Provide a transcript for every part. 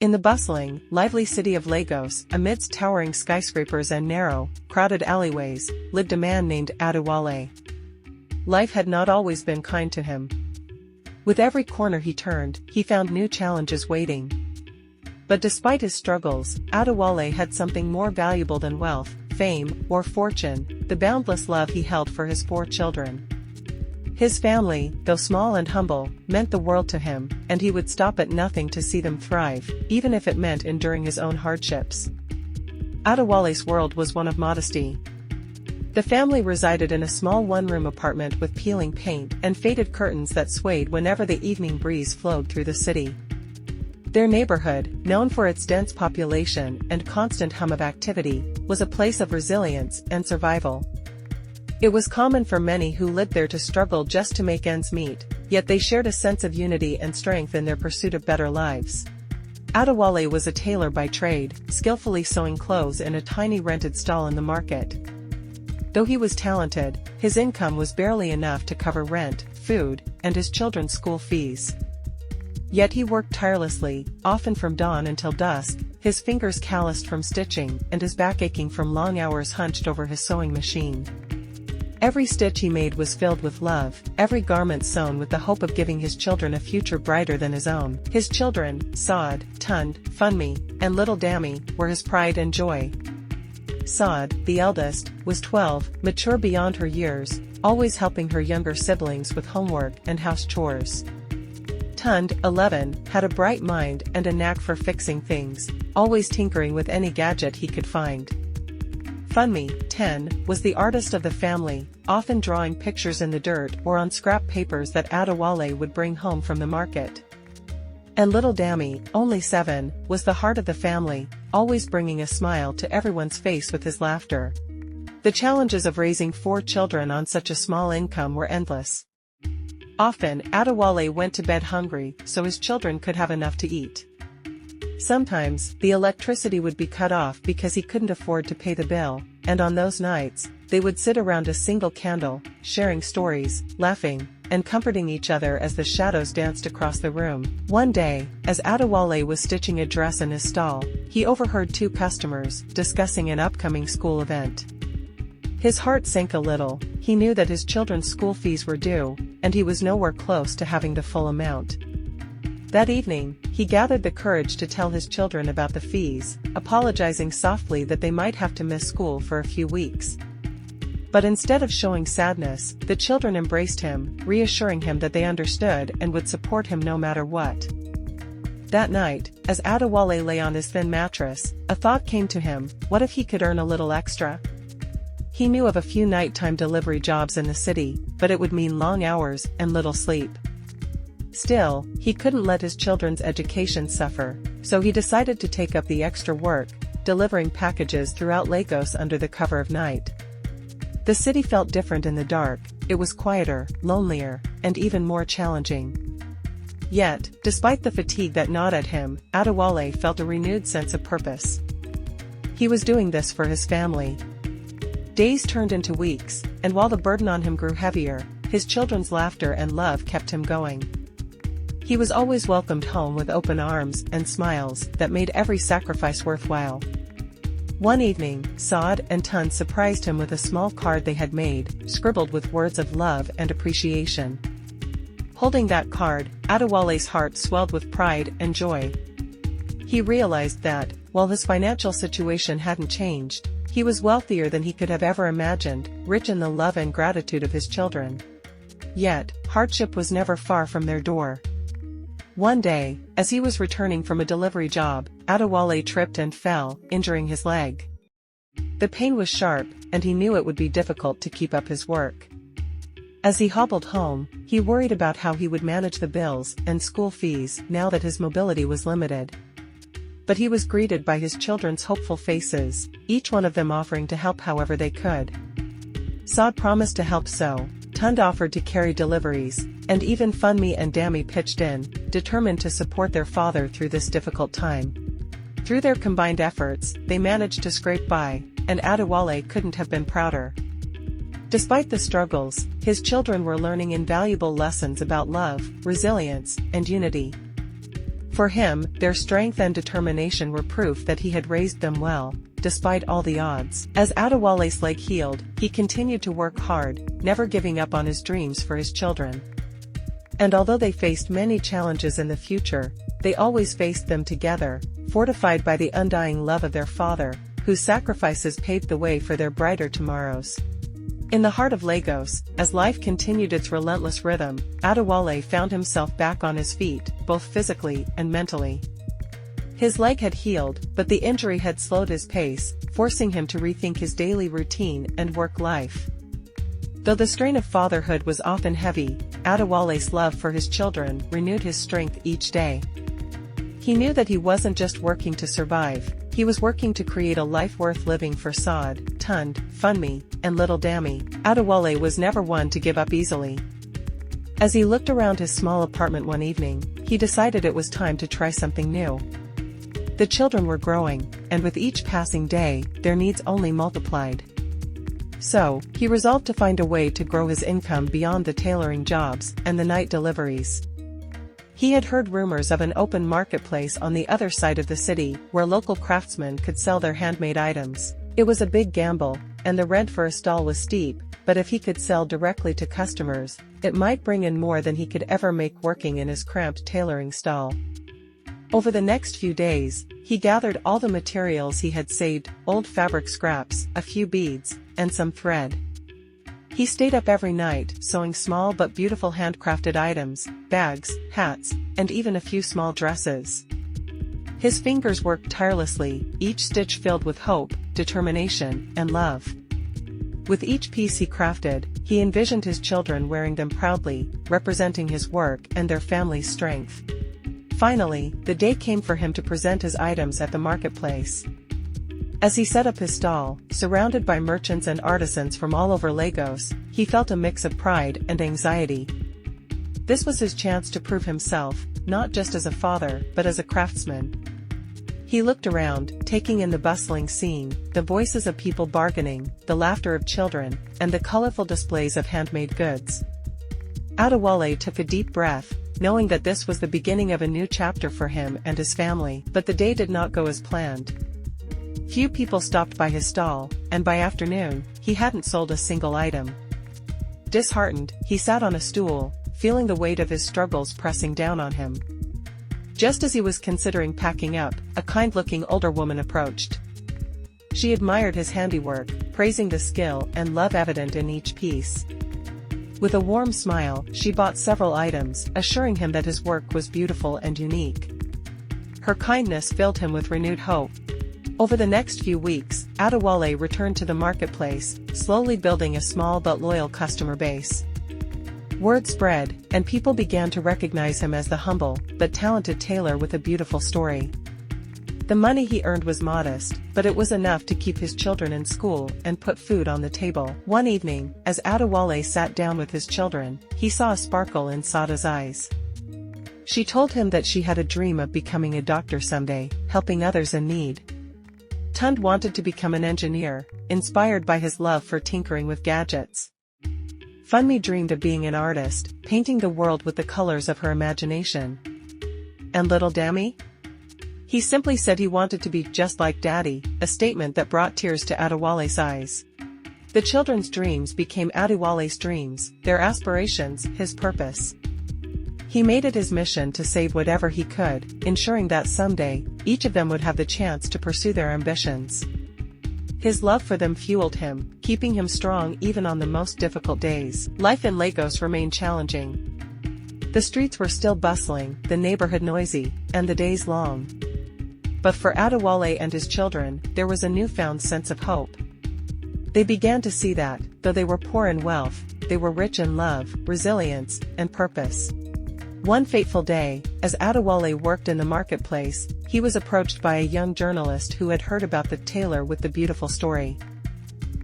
In the bustling, lively city of Lagos, amidst towering skyscrapers and narrow, crowded alleyways, lived a man named Adewale. Life had not always been kind to him. With every corner he turned, he found new challenges waiting. But despite his struggles, Adewale had something more valuable than wealth, fame, or fortune: the boundless love he held for his 4 children. His family, though small and humble, meant the world to him, and he would stop at nothing to see them thrive, even if it meant enduring his own hardships. Adewale's world was one of modesty. The family resided in a small one-room apartment with peeling paint and faded curtains that swayed whenever the evening breeze flowed through the city. Their neighborhood, known for its dense population and constant hum of activity, was a place of resilience and survival. It was common for many who lived there to struggle just to make ends meet, yet they shared a sense of unity and strength in their pursuit of better lives. Adewale was a tailor by trade, skillfully sewing clothes in a tiny rented stall in the market. Though he was talented, his income was barely enough to cover rent, food, and his children's school fees. Yet he worked tirelessly, often from dawn until dusk, his fingers calloused from stitching and his back aching from long hours hunched over his sewing machine. Every stitch he made was filled with love, every garment sewn with the hope of giving his children a future brighter than his own. His children, Saad, Tund, Funmi, and little Dami, were his pride and joy. Saad, the eldest, was 12, mature beyond her years, always helping her younger siblings with homework and house chores. Tund, 11, had a bright mind and a knack for fixing things, always tinkering with any gadget he could find. Funmi, 10, was the artist of the family, often drawing pictures in the dirt or on scrap papers that Adewale would bring home from the market. And little Dami, only 7, was the heart of the family, always bringing a smile to everyone's face with his laughter. The challenges of raising 4 children on such a small income were endless. Often, Adewale went to bed hungry so his children could have enough to eat. Sometimes, the electricity would be cut off because he couldn't afford to pay the bill, and on those nights, they would sit around a single candle, sharing stories, laughing, and comforting each other as the shadows danced across the room. One day, as Adewale was stitching a dress in his stall, he overheard 2 customers discussing an upcoming school event. His heart sank a little. He knew that his children's school fees were due, and he was nowhere close to having the full amount. That evening, he gathered the courage to tell his children about the fees, apologizing softly that they might have to miss school for a few weeks. But instead of showing sadness, the children embraced him, reassuring him that they understood and would support him no matter what. That night, as Adewale lay on his thin mattress, a thought came to him: what if he could earn a little extra? He knew of a few nighttime delivery jobs in the city, but it would mean long hours and little sleep. Still, he couldn't let his children's education suffer, so he decided to take up the extra work, delivering packages throughout Lagos under the cover of night. The city felt different in the dark. It was quieter, lonelier, and even more challenging. Yet, despite the fatigue that gnawed at him, Adewale felt a renewed sense of purpose. He was doing this for his family. Days turned into weeks, and while the burden on him grew heavier, his children's laughter and love kept him going. He was always welcomed home with open arms and smiles that made every sacrifice worthwhile. One evening, Saad and Tund surprised him with a small card they had made, scribbled with words of love and appreciation. Holding that card, Adewale's heart swelled with pride and joy. He realized that, while his financial situation hadn't changed, he was wealthier than he could have ever imagined, rich in the love and gratitude of his children. Yet, hardship was never far from their door. One day, as he was returning from a delivery job, Adewale tripped and fell, injuring his leg. The pain was sharp, and he knew it would be difficult to keep up his work. As he hobbled home, he worried about how he would manage the bills and school fees now that his mobility was limited. But he was greeted by his children's hopeful faces, each one of them offering to help however they could. Saad promised to help sew, Tund offered to carry deliveries, and even Funmi and Dami pitched in, determined to support their father through this difficult time. Through their combined efforts, they managed to scrape by, and Adewale couldn't have been prouder. Despite the struggles, his children were learning invaluable lessons about love, resilience, and unity. For him, their strength and determination were proof that he had raised them well, despite all the odds. As Adewale's leg healed, he continued to work hard, never giving up on his dreams for his children. And although they faced many challenges in the future, they always faced them together, fortified by the undying love of their father, whose sacrifices paved the way for their brighter tomorrows. In the heart of Lagos, as life continued its relentless rhythm, Adewale found himself back on his feet, both physically and mentally. His leg had healed, but the injury had slowed his pace, forcing him to rethink his daily routine and work life. Though the strain of fatherhood was often heavy, Adewale's love for his children renewed his strength each day. He knew that he wasn't just working to survive, he was working to create a life worth living for Saad, Tund, Funmi, and little Dami. Adewale was never one to give up easily. As he looked around his small apartment one evening, he decided it was time to try something new. The children were growing, and with each passing day, their needs only multiplied. So, he resolved to find a way to grow his income beyond the tailoring jobs and the night deliveries. He had heard rumors of an open marketplace on the other side of the city, where local craftsmen could sell their handmade items. It was a big gamble, and the rent for a stall was steep, but if he could sell directly to customers, it might bring in more than he could ever make working in his cramped tailoring stall. Over the next few days, he gathered all the materials he had saved, old fabric scraps, a few beads, and some thread. He stayed up every night, sewing small but beautiful handcrafted items, bags, hats, and even a few small dresses. His fingers worked tirelessly, each stitch filled with hope, determination, and love. With each piece he crafted, he envisioned his children wearing them proudly, representing his work and their family's strength. Finally, the day came for him to present his items at the marketplace. As he set up his stall, surrounded by merchants and artisans from all over Lagos, he felt a mix of pride and anxiety. This was his chance to prove himself, not just as a father, but as a craftsman. He looked around, taking in the bustling scene, the voices of people bargaining, the laughter of children, and the colorful displays of handmade goods. Adewale took a deep breath, knowing that this was the beginning of a new chapter for him and his family, but the day did not go as planned. Few people stopped by his stall, and by afternoon, he hadn't sold a single item. Disheartened, he sat on a stool, feeling the weight of his struggles pressing down on him. Just as he was considering packing up, a kind-looking older woman approached. She admired his handiwork, praising the skill and love evident in each piece. With a warm smile, she bought several items, assuring him that his work was beautiful and unique. Her kindness filled him with renewed hope. Over the next few weeks, Adewale returned to the marketplace, slowly building a small but loyal customer base. Word spread, and people began to recognize him as the humble, but talented tailor with a beautiful story. The money he earned was modest, but it was enough to keep his children in school and put food on the table. One evening, as Adewale sat down with his children, he saw a sparkle in Sada's eyes. She told him that she had a dream of becoming a doctor someday, helping others in need. Tund wanted to become an engineer, inspired by his love for tinkering with gadgets. Funmi dreamed of being an artist, painting the world with the colors of her imagination. And little Dami? He simply said he wanted to be just like Daddy, a statement that brought tears to Adewale's eyes. The children's dreams became Adewale's dreams, their aspirations, his purpose. He made it his mission to save whatever he could, ensuring that someday, each of them would have the chance to pursue their ambitions. His love for them fueled him, keeping him strong even on the most difficult days. Life in Lagos remained challenging. The streets were still bustling, the neighborhood noisy, and the days long. But for Adewale and his children, there was a newfound sense of hope. They began to see that, though they were poor in wealth, they were rich in love, resilience, and purpose. One fateful day, as Adewale worked in the marketplace, he was approached by a young journalist who had heard about the tailor with the beautiful story.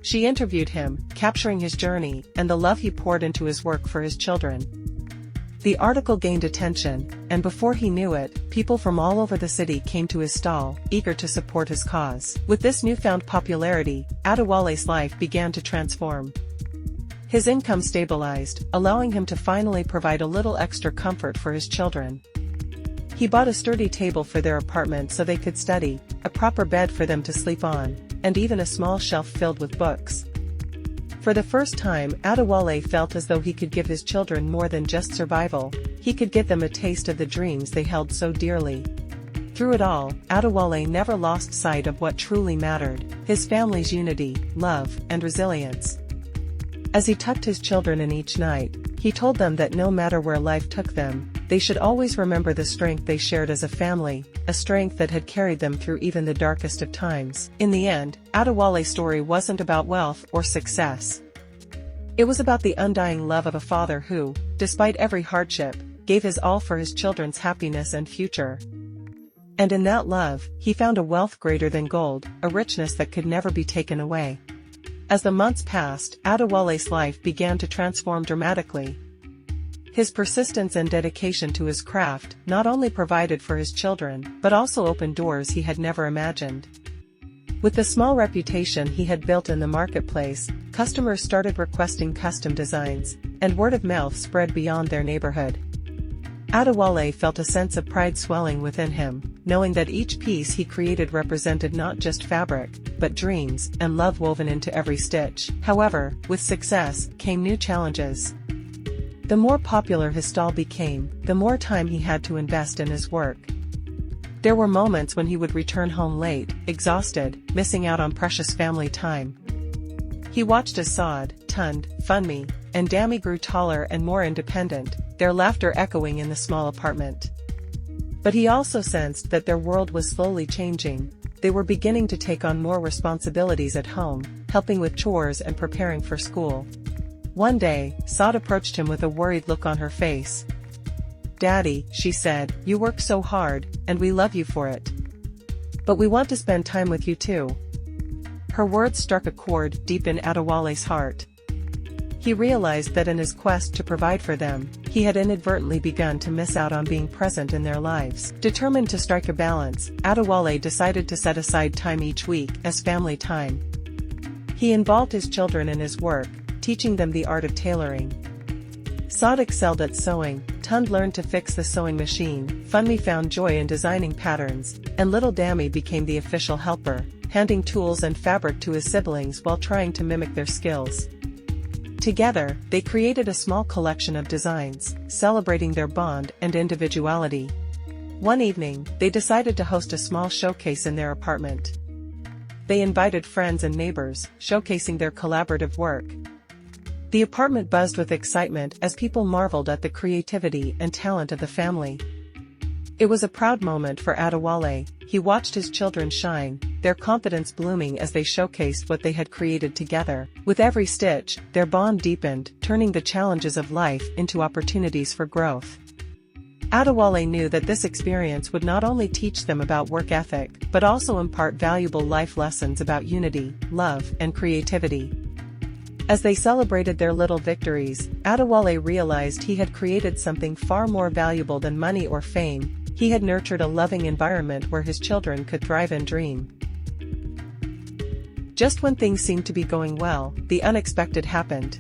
She interviewed him, capturing his journey and the love he poured into his work for his children. The article gained attention, and before he knew it, people from all over the city came to his stall, eager to support his cause. With this newfound popularity, Adewale's life began to transform. His income stabilized, allowing him to finally provide a little extra comfort for his children. He bought a sturdy table for their apartment so they could study, a proper bed for them to sleep on, and even a small shelf filled with books. For the first time, Adewale felt as though he could give his children more than just survival. He could give them a taste of the dreams they held so dearly. Through it all, Adewale never lost sight of what truly mattered: his family's unity, love, and resilience. As he tucked his children in each night, he told them that no matter where life took them, they should always remember the strength they shared as a family, a strength that had carried them through even the darkest of times. In the end, Adewale's story wasn't about wealth or success. It was about the undying love of a father who, despite every hardship, gave his all for his children's happiness and future. And in that love, he found a wealth greater than gold, a richness that could never be taken away. As the months passed, Adewale's life began to transform dramatically. His persistence and dedication to his craft not only provided for his children, but also opened doors he had never imagined. With the small reputation he had built in the marketplace, customers started requesting custom designs, and word of mouth spread beyond their neighborhood. Adewale felt a sense of pride swelling within him, knowing that each piece he created represented not just fabric, but dreams and love woven into every stitch. However, with success came new challenges. The more popular his stall became, the more time he had to invest in his work. There were moments when he would return home late, exhausted, missing out on precious family time. He watched as Saad, Tund, Funmi, and Dami grew taller and more independent, their laughter echoing in the small apartment. But he also sensed that their world was slowly changing. They were beginning to take on more responsibilities at home, helping with chores and preparing for school. One day, Saad approached him with a worried look on her face. "Daddy," she said, "you work so hard, and we love you for it. But we want to spend time with you too." Her words struck a chord deep in Adewale's heart. He realized that in his quest to provide for them, he had inadvertently begun to miss out on being present in their lives. Determined to strike a balance, Adewale decided to set aside time each week as family time. He involved his children in his work, teaching them the art of tailoring. Saad excelled at sewing, Tund learned to fix the sewing machine, Funmi found joy in designing patterns, and little Dami became the official helper, handing tools and fabric to his siblings while trying to mimic their skills. Together, they created a small collection of designs, celebrating their bond and individuality. One evening, they decided to host a small showcase in their apartment. They invited friends and neighbors, showcasing their collaborative work. The apartment buzzed with excitement as people marveled at the creativity and talent of the family. It was a proud moment for Adewale. He watched his children shine, their confidence blooming as they showcased what they had created together. With every stitch, their bond deepened, turning the challenges of life into opportunities for growth. Adewale knew that this experience would not only teach them about work ethic, but also impart valuable life lessons about unity, love, and creativity. As they celebrated their little victories, Adewale realized he had created something far more valuable than money or fame. He had nurtured a loving environment where his children could thrive and dream. Just when things seemed to be going well, the unexpected happened.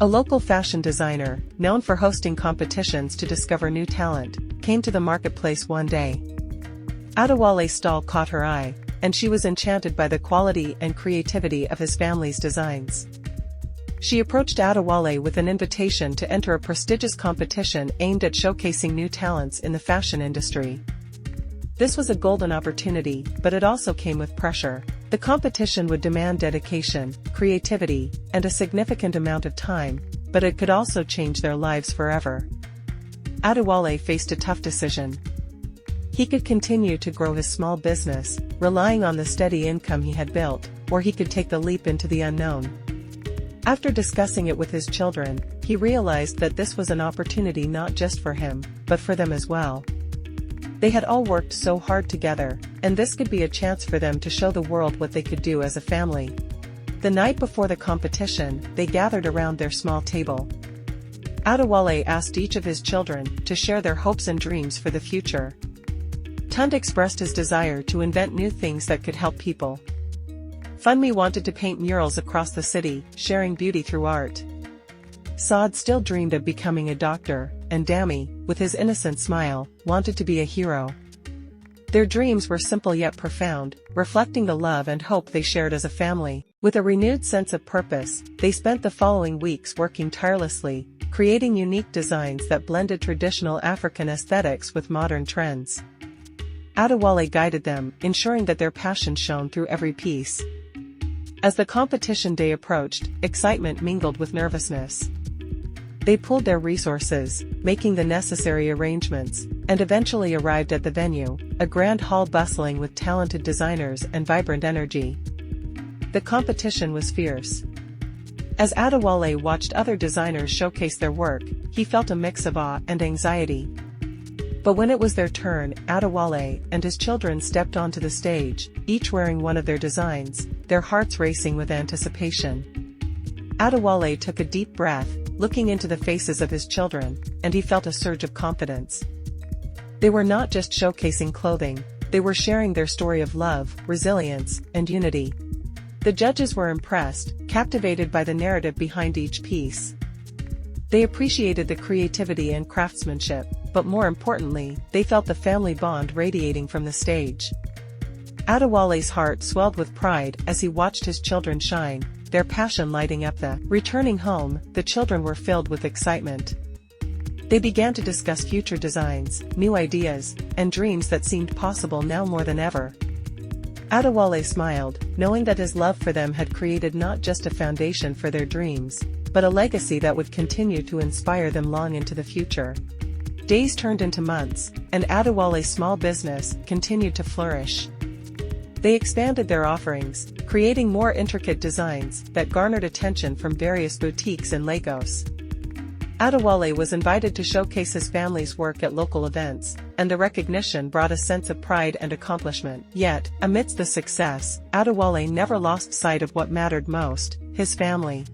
A local fashion designer, known for hosting competitions to discover new talent, came to the marketplace one day. Adewale's stall caught her eye, and she was enchanted by the quality and creativity of his family's designs. She approached Adewale with an invitation to enter a prestigious competition aimed at showcasing new talents in the fashion industry. This was a golden opportunity, but it also came with pressure. The competition would demand dedication, creativity, and a significant amount of time, but it could also change their lives forever. Adewale faced a tough decision. He could continue to grow his small business, relying on the steady income he had built, or he could take the leap into the unknown. After discussing it with his children, he realized that this was an opportunity not just for him, but for them as well. They had all worked so hard together, and this could be a chance for them to show the world what they could do as a family. The night before the competition, they gathered around their small table. Adewale asked each of his children to share their hopes and dreams for the future. Tund expressed his desire to invent new things that could help people. Funmi wanted to paint murals across the city, sharing beauty through art. Saad still dreamed of becoming a doctor, and Dami, with his innocent smile, wanted to be a hero. Their dreams were simple yet profound, reflecting the love and hope they shared as a family. With a renewed sense of purpose, they spent the following weeks working tirelessly, creating unique designs that blended traditional African aesthetics with modern trends. Adewale guided them, ensuring that their passion shone through every piece. As the competition day approached, excitement mingled with nervousness. They pooled their resources, making the necessary arrangements, and eventually arrived at the venue, a grand hall bustling with talented designers and vibrant energy. The competition was fierce. As Adewale watched other designers showcase their work, he felt a mix of awe and anxiety. But when it was their turn, Adewale and his children stepped onto the stage, each wearing one of their designs, their hearts racing with anticipation. Adewale took a deep breath, looking into the faces of his children, and he felt a surge of confidence. They were not just showcasing clothing, they were sharing their story of love, resilience, and unity. The judges were impressed, captivated by the narrative behind each piece. They appreciated the creativity and craftsmanship, but more importantly, they felt the family bond radiating from the stage. Adewale's heart swelled with pride as he watched his children shine, their passion lighting up the. Returning home, the children were filled with excitement. They began to discuss future designs, new ideas, and dreams that seemed possible now more than ever. Adewale smiled, knowing that his love for them had created not just a foundation for their dreams, but a legacy that would continue to inspire them long into the future. Days turned into months, and Adewale's small business continued to flourish. They expanded their offerings, creating more intricate designs that garnered attention from various boutiques in Lagos. Adewale was invited to showcase his family's work at local events, and the recognition brought a sense of pride and accomplishment. Yet, amidst the success, Adewale never lost sight of what mattered most, his family.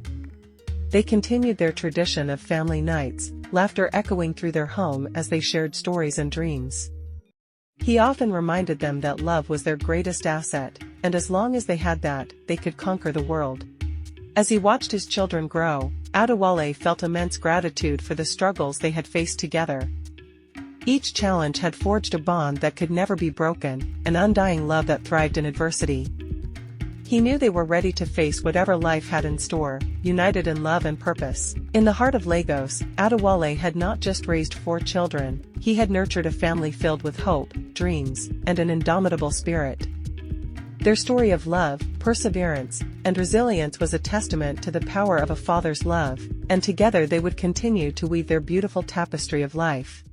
They continued their tradition of family nights, laughter echoing through their home as they shared stories and dreams. He often reminded them that love was their greatest asset, and as long as they had that, they could conquer the world. As he watched his children grow, Adewale felt immense gratitude for the struggles they had faced together. Each challenge had forged a bond that could never be broken, an undying love that thrived in adversity. He knew they were ready to face whatever life had in store, united in love and purpose. In the heart of Lagos, Adewale had not just raised 4 children, he had nurtured a family filled with hope, dreams, and an indomitable spirit. Their story of love, perseverance, and resilience was a testament to the power of a father's love, and together they would continue to weave their beautiful tapestry of life.